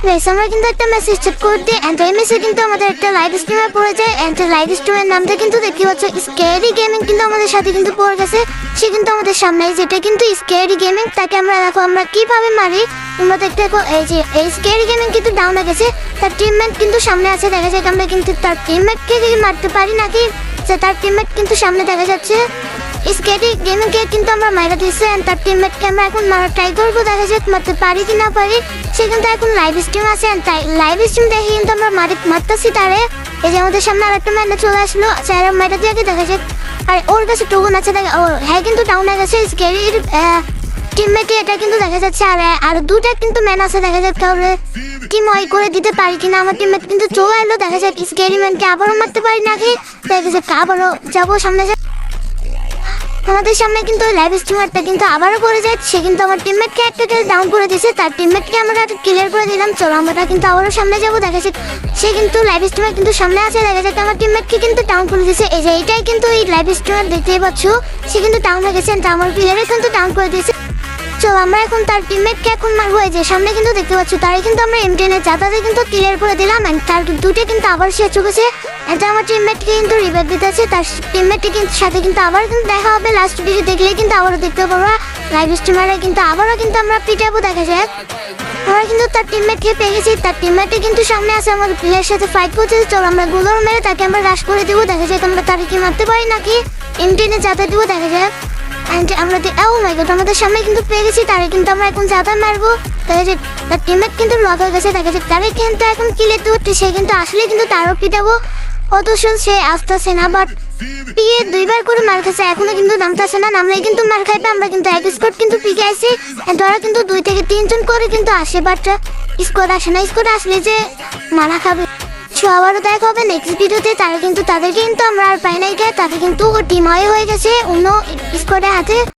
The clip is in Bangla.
গাইস আমরা কিন্তু একটা মেসেজ চেক করে দিই এন্ড এই মেসেজ কিন্তু আমাদের একটা লাইভ স্ট্রিমে পড়ে যায় এন্ড লাইভ স্ট্রিমের নামটা কিন্তু দেখতে পাচ্ছ স্ক্যারি গেমিং কিন্তু আমাদের সাথে কিন্তু পড়ে গেছে। সে কিন্তু আমাদের সামনে যেটা কিন্তু স্ক্যারি গেমিং, তাকে আমরা দেখো আমরা কিভাবে মারি তোমরা দেখতে দেখো। এই যে এই স্ক্যারি গেমিং কিন্তু ডাউন হয়ে গেছে, তার টিমমেট কিন্তু সামনে আছে দেখা যায়। আমরা কিন্তু তার টিমমেটকে মারতে পারি নাকি, যে তার টিমমেট কিন্তু সামনে দেখা যাচ্ছে। স্ক্যারি গেমিংকে কিন্তু আমরা মারা দিয়েছি এন্ড তার টিমমেটকে আমরা এখন মারা ট্রাই করবো, দেখা যাক মারতে পারি কি না পারি। সে কিন্তু এখন লাইভ স্ট্রিম আছে এন্ড তাই লাইভ স্ট্রিম দেখে কিন্তু আমরা মারতেছি তারে। এই যে আমাদের সামনে আরেকটা ম্যান চলে আসলো, চাইরা মারা দিয়ে দেখা যাক। আর ওর কাছে টোকন আছে দেখা, ও হ্যাঁ কিন্তু ডাউন হয়ে গেছে স্ক্যারির টিমমেটে, এটা কিন্তু দেখা যাচ্ছে। আর দুটা কিন্তু ম্যান আছে দেখা যাক, তাহলে টিম ওয়াই করে দিতে পারি কিনা। আমার টিমমেট কিন্তু চলে এলো, দেখা যাক স্ক্যারি ম্যানকে আবারও মারতে পারি নাকি, দেখা যাক আবারও যাবো সামনে। আমাদের সামনে কিন্তু লাইভ স্ট্রিমারটা কিন্তু আবারও পড়ে যায়। সে কিন্তু আমার টিমমেটকে একটা কিল ডাউন করে দিয়েছে, তার টিমমেটকে আমরা ক্লিয়ার করে দিলাম। চলো আমরা কিন্তু আবারও সামনে যাবো, দেখা যাক। সে কিন্তু লাইভ স্ট্রিমার কিন্তু সামনে আছে, দেখা যাক আমার টিমমেটকে কিন্তু ডাউন করে দিয়েছে। এই যে এইটাই কিন্তু এই লাইভ স্ট্রিমার দেখতেই পাচ্ছ, সে কিন্তু ডাউন হয়ে গেছে, আমার প্লেয়ারে কিন্তু ডাউন করে দিয়েছে। চলো আমরা এখন তার টিমমেটকে এখন মারবো। এই যে সামনে কিন্তু দেখতে পাচ্ছ তারে কিন্তু আমরা এমটেনের চাতাতে কিন্তু ক্লিয়ার করে দিলাম এন্ড তার দুটো কিন্তু আবার সে চুকেছে। এটা আমার টিমমেটকে কিন্তু রিভাইভ দিতেছে, তার টিমমেটকে কিন্তু সাথে কিন্তু আবার কিন্তু দেখা হবে। লাস্ট ভিডিও দেখলে কিন্তু আবারও দেখতে পারবো লাইভ স্ট্রিমারে কিন্তু আবারও কিন্তু আমরা পিটাবো, দেখা যাক। আমরা কিন্তু তার টিমমেটকে পেয়ে গেছি, তার টিমমেটে কিন্তু সামনে আছে, আমার প্লেয়ারের সাথে ফাইট করছে। চলো আমরা গুলোর মেরে তাকে আমরা রাশ করে দেবো, দেখা যাক আমরা তাকে কি মারতে পারি নাকি, এমটেনে চাতা দেবো, দেখা যাক। আমরা ও মাই গড আমাদের সামনে কিন্তু পেয়ে গেছি, তারে কিন্তু আমরা এখন চাতা মারবো, দেখা যাক। তার টিমমেট কিন্তু লক হয়ে গেছে, দেখা যাক তারে কিন্তু এখন কিলে তুলতে, সে কিন্তু আসলে কিন্তু তারও পিটাবো। অথচ সে আসতেছে না, বাট পিয়ে দুইবার করে মার খাচ্ছে, এখনো কিন্তু নামতেছে না। নামলেই কিন্তু মার খাইবে। আমরা কিন্তু এক স্কোয়াড কিন্তু পিকে আইছি, ধরা কিন্তু 2 থেকে 3 জন করে কিন্তু আসে, বাট স্কোয়াড আসে না। স্কোয়াড আসলে যে মারা খাবে। আবারও দেখা হবে নেক্সট ভিডিওতে। তারা কিন্তু তাদেরকে কিন্তু আমরা আর পাই নাই, তাকে কিন্তু টিম হয়ে গেছে অন্য স্কোয়াডের হাতে।